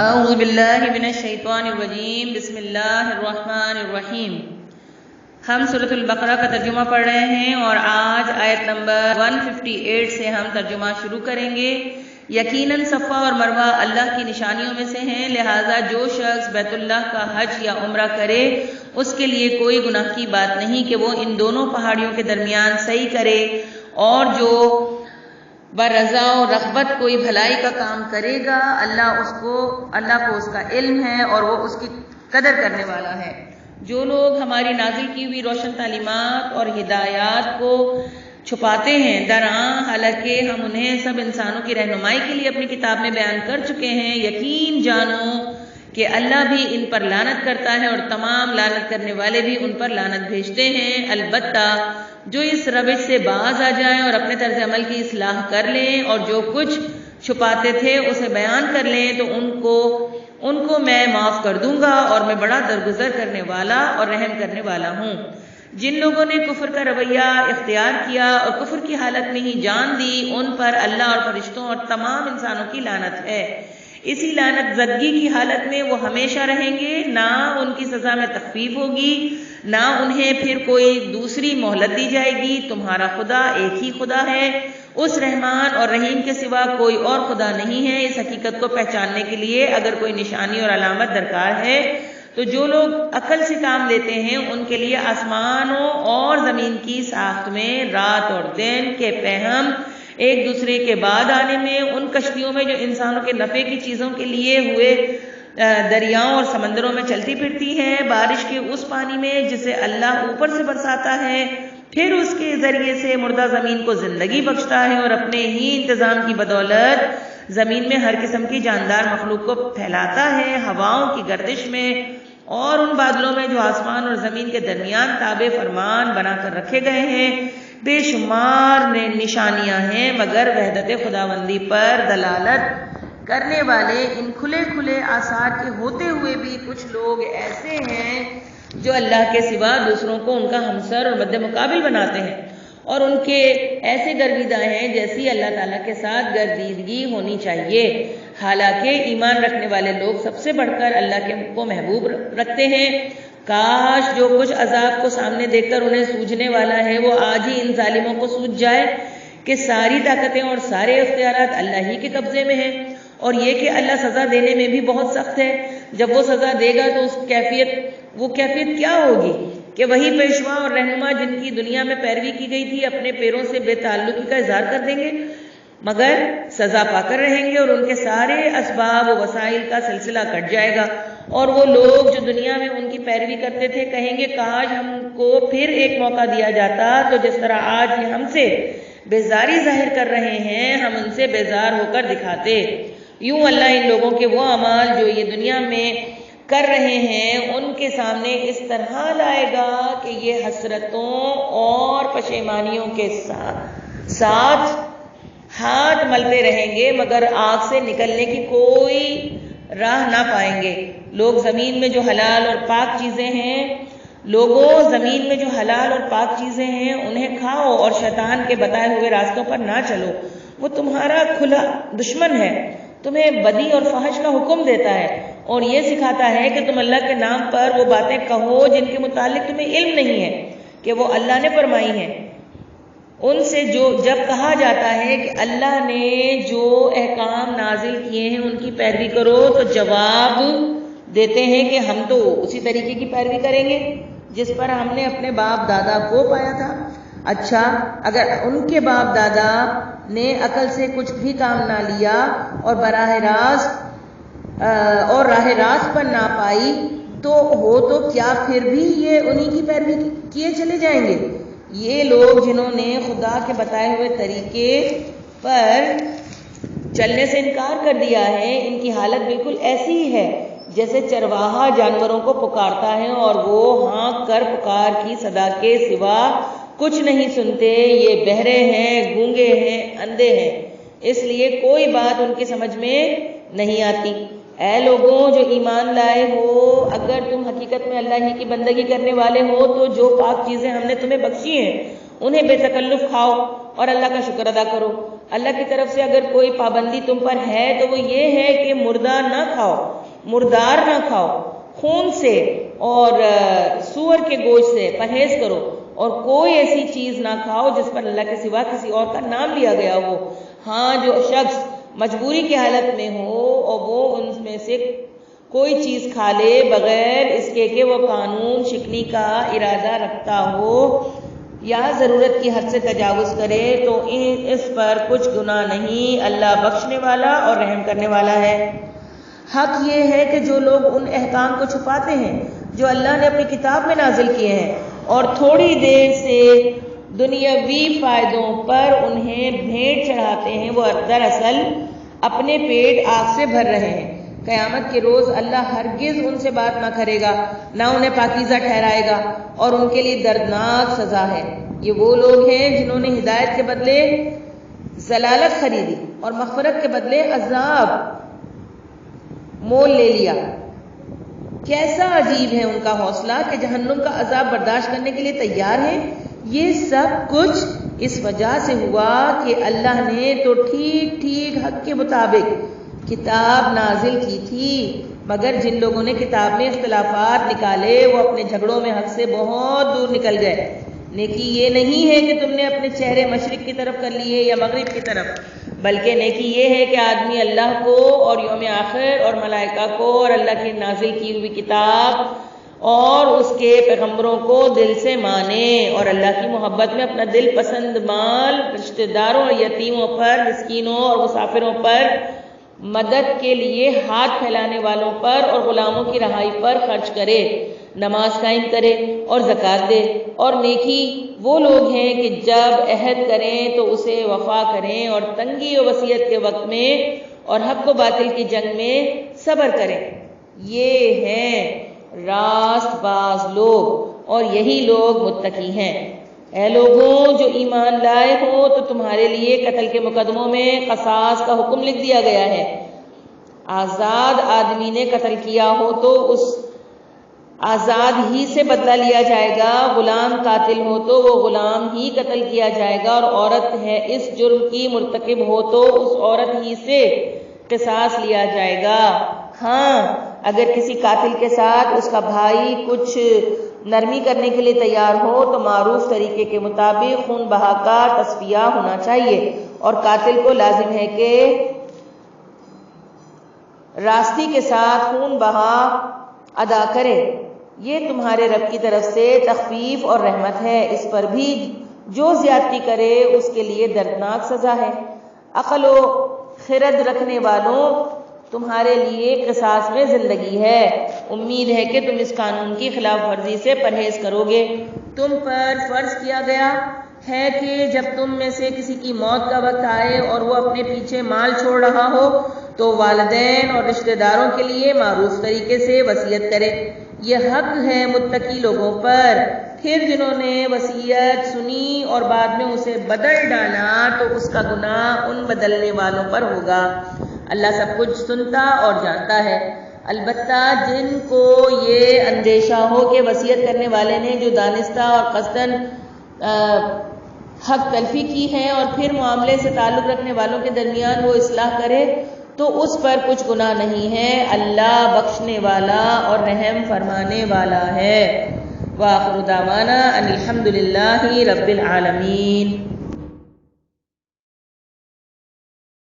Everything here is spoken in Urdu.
اعوذ باللہ من الشیطان الرجیم بسم اللہ الرحمن الرحیم۔ ہم سورۃ البقرہ کا ترجمہ پڑھ رہے ہیں اور آج آیت نمبر 158 سے ہم ترجمہ شروع کریں گے۔ یقیناً صفا اور مروہ اللہ کی نشانیوں میں سے ہیں، لہٰذا جو شخص بیت اللہ کا حج یا عمرہ کرے اس کے لیے کوئی گناہ کی بات نہیں کہ وہ ان دونوں پہاڑیوں کے درمیان سعی کرے، اور جو برضا و رغبت کوئی بھلائی کا کام کرے گا اللہ کو اس کا علم ہے اور وہ اس کی قدر کرنے والا ہے۔ جو لوگ ہماری نازل کی ہوئی روشن تعلیمات اور ہدایات کو چھپاتے ہیں، درآں حالانکہ ہم انہیں سب انسانوں کی رہنمائی کے لیے اپنی کتاب میں بیان کر چکے ہیں، یقین جانو کہ اللہ بھی ان پر لعنت کرتا ہے اور تمام لعنت کرنے والے بھی ان پر لعنت بھیجتے ہیں۔ البتہ جو اس روش سے باز آ جائیں اور اپنے طرز عمل کی اصلاح کر لیں اور جو کچھ چھپاتے تھے اسے بیان کر لیں تو ان کو میں معاف کر دوں گا، اور میں بڑا درگزر کرنے والا اور رحم کرنے والا ہوں۔ جن لوگوں نے کفر کا رویہ اختیار کیا اور کفر کی حالت میں ہی جان دی، ان پر اللہ اور فرشتوں اور تمام انسانوں کی لعنت ہے۔ اسی لعنت زدگی کی حالت میں وہ ہمیشہ رہیں گے، نہ ان کی سزا میں تخفیف ہوگی، نہ انہیں پھر کوئی دوسری مہلت دی جائے گی۔ تمہارا خدا ایک ہی خدا ہے، اس رحمان اور رحیم کے سوا کوئی اور خدا نہیں ہے۔ اس حقیقت کو پہچاننے کے لیے اگر کوئی نشانی اور علامت درکار ہے تو جو لوگ عقل سے کام لیتے ہیں ان کے لیے آسمانوں اور زمین کی ساخت میں، رات اور دن کے پہم ایک دوسرے کے بعد آنے میں، ان کشتیوں میں جو انسانوں کے نفع کی چیزوں کے لیے ہوئے دریاؤں اور سمندروں میں چلتی پھرتی ہیں، بارش کے اس پانی میں جسے اللہ اوپر سے برساتا ہے، پھر اس کے ذریعے سے مردہ زمین کو زندگی بخشتا ہے، اور اپنے ہی انتظام کی بدولت زمین میں ہر قسم کی جاندار مخلوق کو پھیلاتا ہے، ہواؤں کی گردش میں اور ان بادلوں میں جو آسمان اور زمین کے درمیان تابع فرمان بنا کر رکھے گئے ہیں۔ بے شمار نشانیاں ہیں، مگر وحدت خداوندی پر دلالت کرنے والے ان کھلے کھلے آثار کے ہوتے ہوئے بھی کچھ لوگ ایسے ہیں جو اللہ کے سوا دوسروں کو ان کا ہمسر اور مد مقابل بناتے ہیں، اور ان کے ایسے گرویدہ ہیں جیسی اللہ تعالیٰ کے ساتھ گردیدگی ہونی چاہیے، حالانکہ ایمان رکھنے والے لوگ سب سے بڑھ کر اللہ کو محبوب رکھتے ہیں۔ کاش جو کچھ عذاب کو سامنے دیکھ کر انہیں سوجھنے والا ہے وہ آج ہی ان ظالموں کو سوجھ جائے کہ ساری طاقتیں اور سارے اختیارات اللہ ہی کے قبضے میں ہیں، اور یہ کہ اللہ سزا دینے میں بھی بہت سخت ہے۔ جب وہ سزا دے گا تو وہ کیفیت کیا ہوگی کہ وہی پیشوا اور رہنما جن کی دنیا میں پیروی کی گئی تھی اپنے پیروں سے بے تعلقی کا اظہار کر دیں گے، مگر سزا پا کر رہیں گے، اور ان کے سارے اسباب و وسائل کا سلسلہ کٹ جائے گا، اور وہ لوگ جو دنیا میں ان کی پیروی کرتے تھے کہیں گے کاش ہم کو پھر ایک موقع دیا جاتا تو جس طرح آج یہ ہم سے بیزاری ظاہر کر رہے ہیں ہم ان سے بیزار ہو کر دکھاتے۔ یوں اللہ ان لوگوں کے وہ اعمال جو یہ دنیا میں کر رہے ہیں ان کے سامنے اس طرح لائے گا کہ یہ حسرتوں اور پشیمانیوں کے ساتھ ہاتھ ملتے رہیں گے، مگر آگ سے نکلنے کی کوئی راہ نہ پائیں گے۔ زمین میں جو حلال اور پاک چیزیں ہیں انہیں کھاؤ اور شیطان کے بتائے ہوئے راستوں پر نہ چلو، وہ تمہارا کھلا دشمن ہے، تمہیں بدی اور فحش کا حکم دیتا ہے اور یہ سکھاتا ہے کہ تم اللہ کے نام پر وہ باتیں کہو جن کے متعلق تمہیں علم نہیں ہے کہ وہ اللہ نے فرمائی ہیں۔ ان سے جب کہا جاتا ہے کہ اللہ نے جو احکام نازل کیے ہیں ان کی پیروی کرو تو جواب دیتے ہیں کہ ہم تو اسی طریقے کی پیروی کریں گے جس پر ہم نے اپنے باپ دادا کو پایا تھا۔ اچھا، اگر ان کے باپ دادا نے عقل سے کچھ بھی کام نہ لیا اور راہ راست پر نہ پائی تو کیا پھر بھی یہ انہی کی پیروی کیے چلے جائیں گے؟ یہ لوگ جنہوں نے خدا کے بتائے ہوئے طریقے پر چلنے سے انکار کر دیا ہے، ان کی حالت بالکل ایسی ہی ہے جیسے چرواہا جانوروں کو پکارتا ہے اور وہ ہانک کر پکار کی صدا کے سوا کچھ نہیں سنتے۔ یہ بہرے ہیں، گونگے ہیں، اندھے ہیں، اس لیے کوئی بات ان کی سمجھ میں نہیں آتی۔ اے لوگوں جو ایمان لائے ہو، اگر تم حقیقت میں اللہ ہی کی بندگی کرنے والے ہو تو جو پاک چیزیں ہم نے تمہیں بخشی ہیں انہیں بے تکلف کھاؤ اور اللہ کا شکر ادا کرو۔ اللہ کی طرف سے اگر کوئی پابندی تم پر ہے تو وہ یہ ہے کہ مردہ نہ کھاؤ، مردار نہ کھاؤ، خون سے اور سور کے گوشت سے پرہیز کرو، اور کوئی ایسی چیز نہ کھاؤ جس پر اللہ کے سوا کسی اور کا نام لیا گیا ہو۔ ہاں، جو شخص مجبوری کی حالت میں ہو اور وہ ان میں سے کوئی چیز کھا لے بغیر اس کے کہ وہ قانون شکنی کا ارادہ رکھتا ہو یا ضرورت کی حد سے تجاوز کرے تو اس پر کچھ گناہ نہیں، اللہ بخشنے والا اور رحم کرنے والا ہے۔ حق یہ ہے کہ جو لوگ ان احکام کو چھپاتے ہیں جو اللہ نے اپنی کتاب میں نازل کیے ہیں اور تھوڑی دیر سے دنیاوی فائدوں پر انہیں بھیٹ چڑھاتے ہیں، وہ دراصل اپنے پیٹ آگ سے بھر رہے ہیں۔ قیامت کے روز اللہ ہرگز ان سے بات نہ کرے گا، نہ انہیں پاکیزہ ٹھہرائے گا، اور ان کے لیے دردناک سزا ہے۔ یہ وہ لوگ ہیں جنہوں نے ہدایت کے بدلے ضلالت خریدی اور مغفرت کے بدلے عذاب مول لے لیا۔ کیسا عجیب ہے ان کا حوصلہ کہ جہنم کا عذاب برداشت کرنے کے لیے تیار ہیں۔ یہ سب کچھ اس وجہ سے ہوا کہ اللہ نے تو ٹھیک ٹھیک حق کے مطابق کتاب نازل کی تھی، مگر جن لوگوں نے کتاب میں اختلافات نکالے وہ اپنے جھگڑوں میں حق سے بہت دور نکل گئے۔ نیکی یہ نہیں ہے کہ تم نے اپنے چہرے مشرق کی طرف کر لیے یا مغرب کی طرف، بلکہ نیکی یہ ہے کہ آدمی اللہ کو اور یوم آخر اور ملائکہ کو اور اللہ کی نازل کی ہوئی کتاب اور اس کے پیغمبروں کو دل سے مانے، اور اللہ کی محبت میں اپنا دل پسند مال رشتہ داروں اور یتیموں پر، مسکینوں اور مسافروں پر، مدد کے لیے ہاتھ پھیلانے والوں پر اور غلاموں کی رہائی پر خرچ کرے، نماز قائم کرے اور زکوٰۃ دے۔ اور نیکی وہ لوگ ہیں کہ جب عہد کریں تو اسے وفا کریں، اور تنگی و وصیت کے وقت میں اور حق و باطل کی جنگ میں صبر کریں۔ یہ ہیں راست باز لوگ اور یہی لوگ متقی ہیں۔ اے لوگوں جو ایمان لائے ہو تو تمہارے لیے قتل کے مقدموں میں قصاص کا حکم لکھ دیا گیا ہے۔ آزاد آدمی نے قتل کیا ہو تو اس آزاد ہی سے بدلہ لیا جائے گا، غلام قاتل ہو تو وہ غلام ہی قتل کیا جائے گا، اور عورت ہے اس جرم کی مرتکب ہو تو اس عورت ہی سے قصاص لیا جائے گا۔ ہاں، اگر کسی قاتل کے ساتھ اس کا بھائی کچھ نرمی کرنے کے لیے تیار ہو تو معروف طریقے کے مطابق خون بہا کا تصفیہ ہونا چاہیے، اور قاتل کو لازم ہے کہ راستی کے ساتھ خون بہا ادا کرے۔ یہ تمہارے رب کی طرف سے تخفیف اور رحمت ہے، اس پر بھی جو زیادتی کرے اس کے لیے دردناک سزا ہے۔ عقل و خرد رکھنے والوں، تمہارے لیے قصاص میں زندگی ہے، امید ہے کہ تم اس قانون کی خلاف ورزی سے پرہیز کرو گے۔ تم پر فرض کیا گیا ہے کہ جب تم میں سے کسی کی موت کا وقت آئے اور وہ اپنے پیچھے مال چھوڑ رہا ہو تو والدین اور رشتہ داروں کے لیے معروف طریقے سے وصیت کرے، یہ حق ہے متقی لوگوں پر۔ پھر جنہوں نے وصیت سنی اور بعد میں اسے بدل ڈالا تو اس کا گناہ ان بدلنے والوں پر ہوگا۔ اللہ سب کچھ سنتا اور جانتا ہے۔ البتہ جن کو یہ اندیشہ ہو کہ وصیت کرنے والے نے جو دانستہ اور قصداً حق تلفی کی ہے اور پھر معاملے سے تعلق رکھنے والوں کے درمیان وہ اصلاح کرے تو اس پر کچھ گناہ نہیں ہے، اللہ بخشنے والا اور رحم فرمانے والا ہے۔ وآخر دعوانا ان الحمد للہ رب العالمین۔